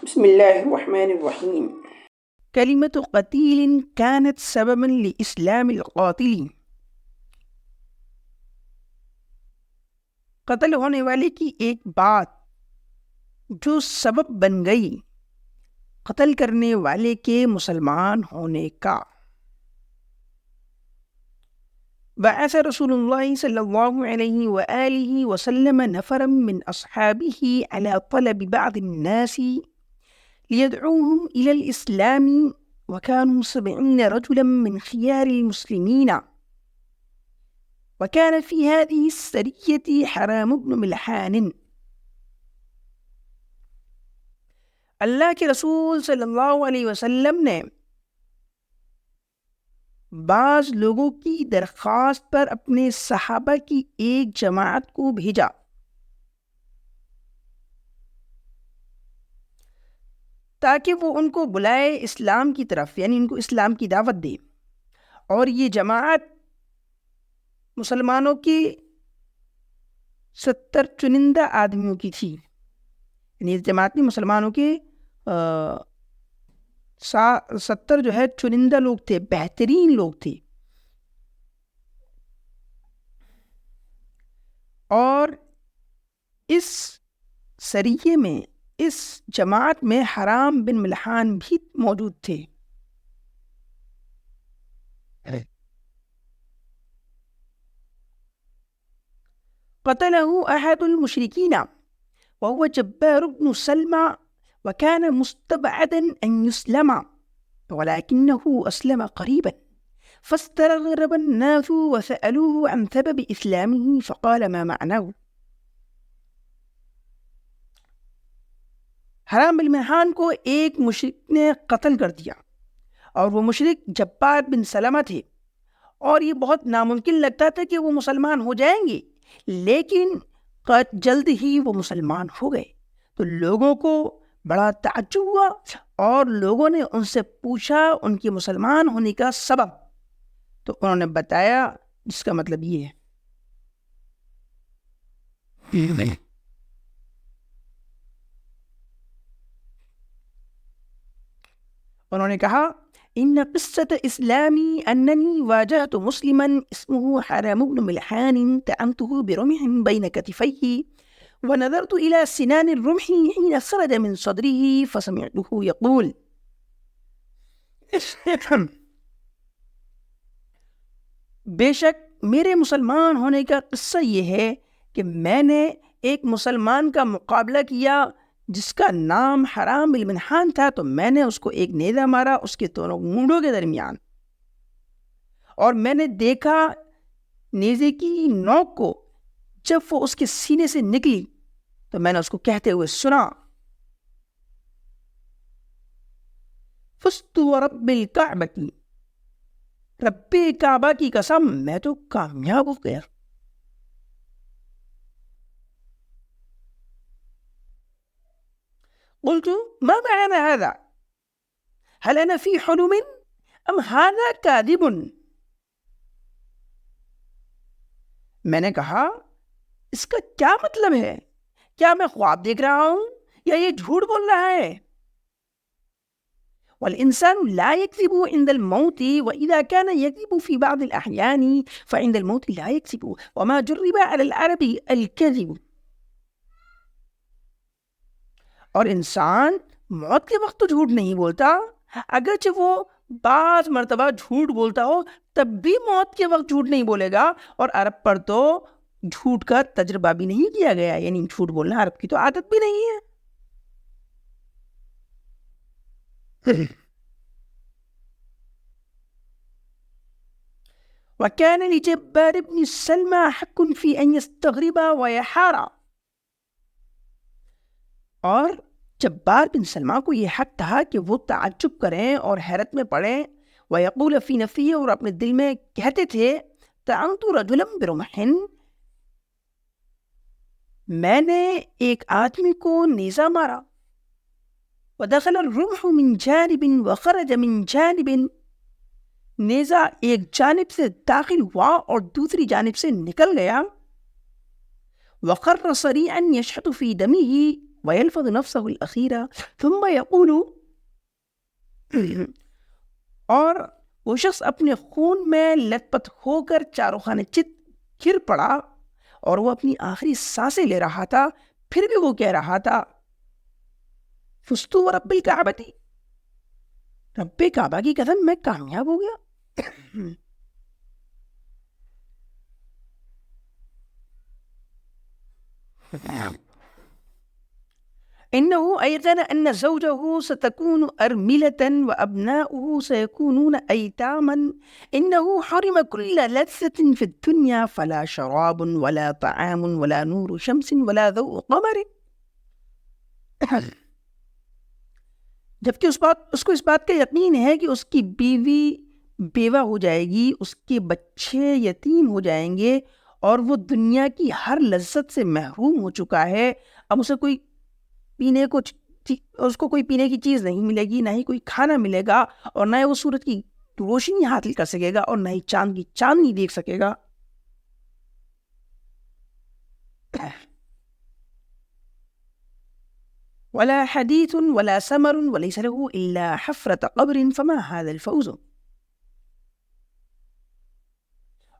بسم الله الرحمن الرحيم. كلمة قتيل كانت سببا لإسلام القاتل. قتل ہونے والے کی ایک بات جو سبب بن گئی قتل کرنے والے کے مسلمان ہونے کا. بعث رسول الله صلى الله عليه وآله وسلم نفرا من أصحابه على طلب بعض الناس ليدعوهم إلى الإسلام، وكانوا 70 رجلا من خيار المسلمين. وكان في هذه السرية حرام بن ملحان. اللہ کے رسول صلی اللہ علیہ وسلم نے بعض لوگوں کی درخواست پر اپنے صحابہ کی ایک جماعت کو بھیجا تاکہ وہ ان کو بلائے اسلام کی طرف، یعنی ان کو اسلام کی دعوت دے. اور یہ جماعت مسلمانوں کے 70 چنندہ آدمیوں کی تھی. یعنی اس جماعت میں مسلمانوں کے 70 جو ہے چنندہ لوگ تھے، بہترین لوگ تھے. اور اس سریے میں، اس جماعت میں حرام بن ملحان بھی موجود تھے. قتله أحد المشركين وهو جبار بن سلمى، وكان مستبعدا أن يسلم، ولكنه أسلم قريبا. فاستغرب الناس وسألوه عن سبب إسلامه فقال ما معناه. حرام بن ملحان کو ایک مشرک نے قتل کر دیا، اور وہ مشرک جبار بن سلمہ تھے، اور یہ بہت ناممکن لگتا تھا کہ وہ مسلمان ہو جائیں گے، لیکن جلد ہی وہ مسلمان ہو گئے. تو لوگوں کو بڑا تعجب ہوا، اور لوگوں نے ان سے پوچھا ان کے مسلمان ہونے کا سبب، تو انہوں نے بتایا جس کا مطلب یہ ہے. انہوں نے کہا ان قصة اسلامی اننی واجهت مسلما اسمه حرام بن ملحان طعنته برمح بين كتفيه ونظرت الى سنان الرمح حين خرج من صدره فسمعته يقول. بے شک میرے مسلمان ہونے کا قصہ یہ ہے کہ میں نے ایک مسلمان کا مقابلہ کیا جس کا نام حرام بن ملحان تھا، تو میں نے اس کو ایک نیزہ مارا اس کے دونوں مونڈوں کے درمیان، اور میں نے دیکھا نیزے کی نوک کو جب وہ اس کے سینے سے نکلی تو میں نے اس کو کہتے ہوئے سنا فزت ورب الکعبۃ، رب کعبہ کی قسم میں تو کامیاب ہو گیا. قلت ما معنى هذا؟ هل أنا في حلم أم هذا كاذب؟ میں نے کہا اس کا کیا مطلب ہے؟ کیا میں خواب دیکھ رہا ہوں یا یہ جھوٹ بول رہا ہے؟ والإنسان لا يكذب عند الموت، وإذا كان يكذب في بعض الأحيان فعند الموت لا يكذب، وما جرب على العرب الكذب. اور انسان موت کے وقت تو جھوٹ نہیں بولتا، اگرچہ وہ بعض مرتبہ جھوٹ بولتا ہو تب بھی موت کے وقت جھوٹ نہیں بولے گا. اور عرب پر تو جھوٹ کا تجربہ بھی نہیں کیا گیا، یعنی جھوٹ بولنا عرب کی تو عادت بھی نہیں ہے. وَكَانَ لِجَبَّارِ بْنِ سَلْمَى حَقٌّ فِي أَنْ يَسْتَغْرِبَ وَيَحَارَ، اور جبار بن سلمہ کو یہ حق تھا کہ وہ تعجب کریں اور حیرت میں پڑیں. وَيَقُولَ فِي نَفْسِهِ، اور اپنے دل میں کہتے تھے طَعَنْتُ رَجُلًا بِرُمْحٍ، میں نے ایک آدمی کو نیزہ مارا. وَدَخَلَ الرُّمْحُ مِنْ جَانِبٍ وَخَرَجَ مِنْ جَانِبٍ، نیزہ ایک جانب سے داخل ہوا اور دوسری جانب سے نکل گیا. وَخَرَّ صَرِيعًا يَشْحَطُ فِي دَمِهِ ويلفظ نفسه الأخيرة ثم يقول اور وہ شخص اپنے خون میں لت پت ہو کر چاروں خانے چت گر پڑا اور وہ اپنی آخری سانسیں لے رہا تھا، پھر بھی وہ کہہ رہا تھا فزت ورب الکعبۃ، رب کعبہ کی قسم میں کامیاب ہو گیا۔ إنه أيقن أن زوجه ستكون أرملة وأبناؤه سيكونون أيتاما، إنه حرم كل لذة في الدنيا فلا شراب ولا طعام ولا نور شمس ولا ضوء قمر، جبکہ اس کو اس بات کا یقین ہے کہ اس کی بیوی بیوہ ہو جائے گی، اس کے بچے یتیم ہو جائیں گے، اور وہ دنیا کی ہر لذت سے محروم ہو چکا ہے۔ اب اسے کوئی پینے کو اس کو کوئی پینے کی چیز نہیں ملے گی، نہ ہی کوئی کھانا ملے گا، اور نہ ہی وہ سورج کی روشنی حاصل کر سکے گا، اور نہ ہی چاند کی چاندنی دیکھ سکے گا۔ ولا حديث ولا سمر وليس له إلا حفرة قبر فما هذا الفوز،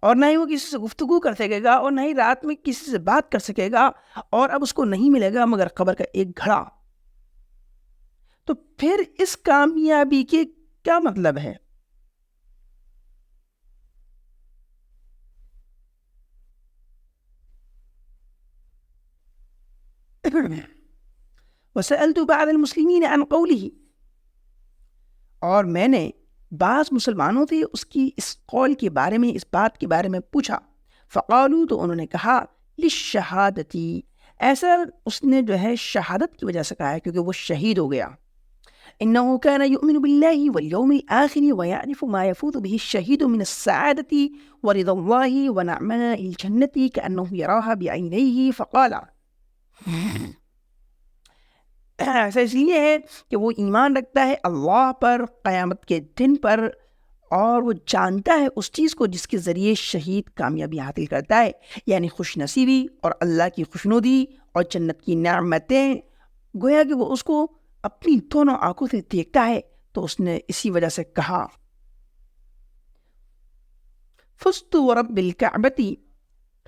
اور نہ ہی وہ کسی سے گفتگو کر سکے گا، اور نہ ہی رات میں کسی سے بات کر سکے گا، اور اب اس کو نہیں ملے گا مگر قبر کا ایک گھڑا۔ تو پھر اس کامیابی کے کیا مطلب ہے؟ وسألت بعض المسلمين عن قوله، اور میں نے بعض مسلمانوں سے اس قول کے بارے میں، اس بات کے بارے میں پوچھا، فقالوا، تو انہوں نے کہا للشہادتی، ایسا اس نے جو ہے شہادت کی وجہ سے کہا ہے کیونکہ وہ شہید ہو گیا۔ انه كان يؤمن بالله واليوم الآخر ويعرف ما يفوز به الشهيد من السعادة ورضا الله ونعماء الجنة كأنه يراها بعينيه، فقال، ایسا اس لیے ہے کہ وہ ایمان رکھتا ہے اللہ پر، قیامت کے دن پر، اور وہ جانتا ہے اس چیز کو جس کے ذریعے شہید کامیابی حاصل کرتا ہے، یعنی خوش نصیبی اور اللہ کی خوشنودی اور جنت کی نعمتیں، گویا کہ وہ اس کو اپنی دونوں آنکھوں سے دیکھتا ہے۔ تو اس نے اسی وجہ سے کہا فزت ورب الکعبۃ،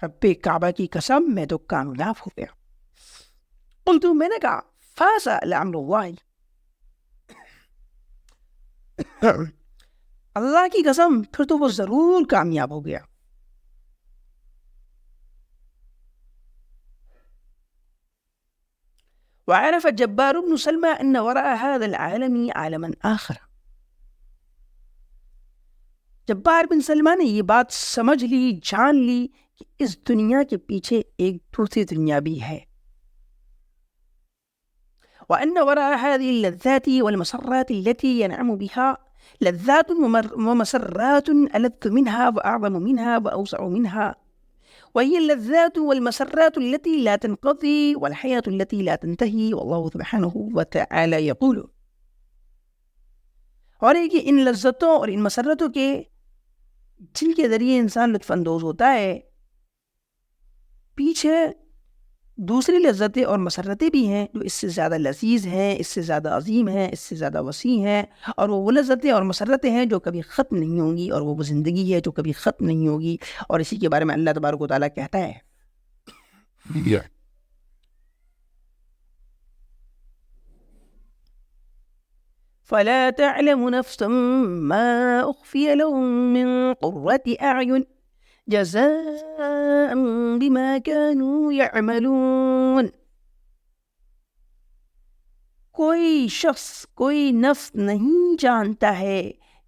رب کعبہ کی قسم میں تو کامیاب ہو گیا۔ قلت، میں نے کہا فاز لعمر اللہ، اللہ کی قسم پھر تو وہ ضرور کامیاب ہو گیا۔ وعرف جبار بن سلمى أن وراء هذا العالم عالما آخر، جبار بن سلمہ نے یہ بات سمجھ لی، جان لی کہ اس دنیا کے پیچھے ایک دوسری دنیا بھی ہے۔ وأن وراء هذه اللذات والمسرات التي ينعم بها لذات ومسرات ألذ منها وأعظم منها وأوسع منها، وهي اللذات والمسرات التي لا تنقضي والحياة التي لا تنتهي، والله سبحانه وتعالى يقول، اور ایک ان لذتوں اور ان مسرتوں کے جن کے ذریعے انسان لطف اندوز ہوتا ہے، پیچھے دوسری لذتیں اور مسرتیں بھی ہیں جو اس سے زیادہ لذیذ ہیں، اس سے زیادہ عظیم ہیں، اس سے زیادہ وسیع ہیں، اور وہ لذتیں اور مسرتیں ہیں جو کبھی ختم نہیں ہوں گی، اور وہ زندگی ہے جو کبھی ختم نہیں ہوگی، اور اسی کے بارے میں اللہ تبارک و تعالیٰ کہتا ہے فَلَا تَعْلَمُ نَفْسٌ مَّا أُخْفِيَ لَهُم مِّن قُرَّةِ أَعْيُنٍ جَزَاءً بِمَا كَانُوا يَعْمَلُونَ، کوئی شخص، کوئی نفس نہیں جانتا ہے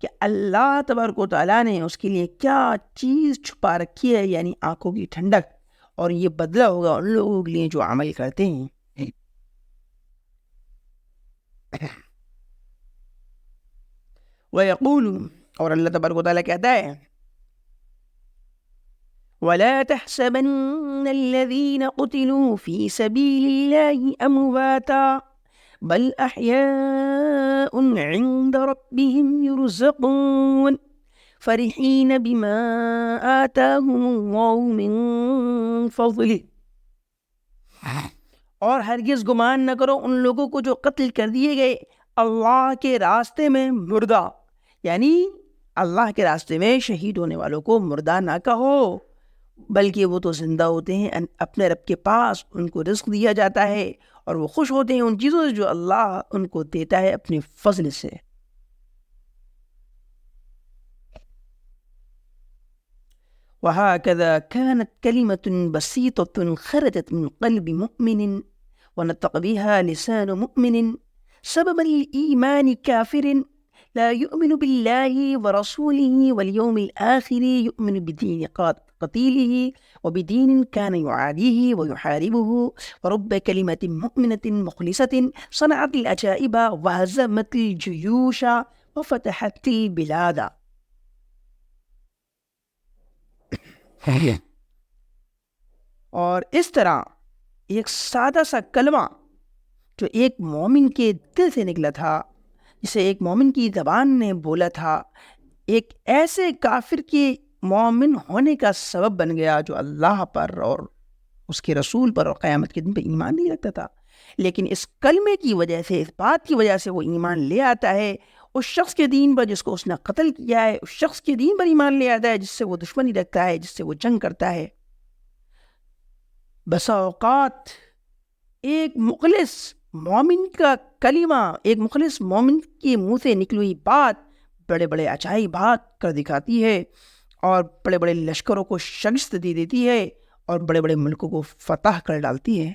کہ اللہ تبارک و تعالیٰ نے اس کے لیے کیا چیز چھپا رکھی ہے، یعنی آنکھوں کی ٹھنڈک، اور یہ بدلہ ہوگا ان لوگوں کے لیے جو عمل کرتے ہیں۔ وَيَقُولُ، اور اللہ تبارک و تعالیٰ کہتا ہے وَلَا تَحْسَبَنَّ الَّذِينَ قُتِلُوا فِي سَبِيلِ اللَّهِ أَمْوَاتًا بَلْ أَحْيَاءٌ عِندَ رَبِّهِمْ يُرْزَقُونَ فَرِحِينَ بِمَا آتَاهُمُ اللَّهُ مِنْ فَضْلِهِ، اور ہرگز گمان نہ کرو ان لوگوں کو جو قتل کر دیے گئے اللہ کے راستے میں مردہ، یعنی اللہ کے راستے میں شہید ہونے والوں کو مردہ نہ کہو، بلکہ وہ تو زندہ ہوتے ہیں، اپنے رب کے پاس ان کو رزق دیا جاتا ہے اور وہ خوش ہوتے ہیں ان چیزوں سے جو اللہ ان کو دیتا ہے اپنے فضل سے۔ وهكذا كانت كلمة بسيطة خرجت من قلب مؤمن ونطق بها لسان مؤمن سببا لإيمان كافر لا يؤمن بالله ورسوله واليوم الآخر، يؤمن بدين قتيله وبدين كان يعاديه ويحاربه، ورب كلمة مؤمنة مخلصة صنعت العجائب وهزمت الجيوش وفتحت البلاد۔ اور اس طرح ایک سادہ سا کلمہ جو ایک مومن کے دل سے نکلا تھا، جسے ایک مومن کی زبان نے بولا تھا، ایک ایسے کافر کے مومن ہونے کا سبب بن گیا جو اللہ پر اور اس کے رسول پر اور قیامت کے دن پہ ایمان نہیں رکھتا تھا، لیکن اس کلمے کی وجہ سے، اس بات کی وجہ سے وہ ایمان لے آتا ہے اس شخص کے دین پر جس کو اس نے قتل کیا ہے، اس شخص کے دین پر ایمان لے آتا ہے جس سے وہ دشمنی رکھتا ہے، جس سے وہ جنگ کرتا ہے۔ بسا اوقات ایک مخلص مومن کا کلمہ، ایک مخلص مومن کے منہ سے نکلی ہوئی بات بڑے بڑے عجائبات کر دکھاتی ہے اور بڑے بڑے لشکروں کو شکست دے دیتی ہے اور بڑے بڑے ملکوں کو فتح کر ڈالتی ہے۔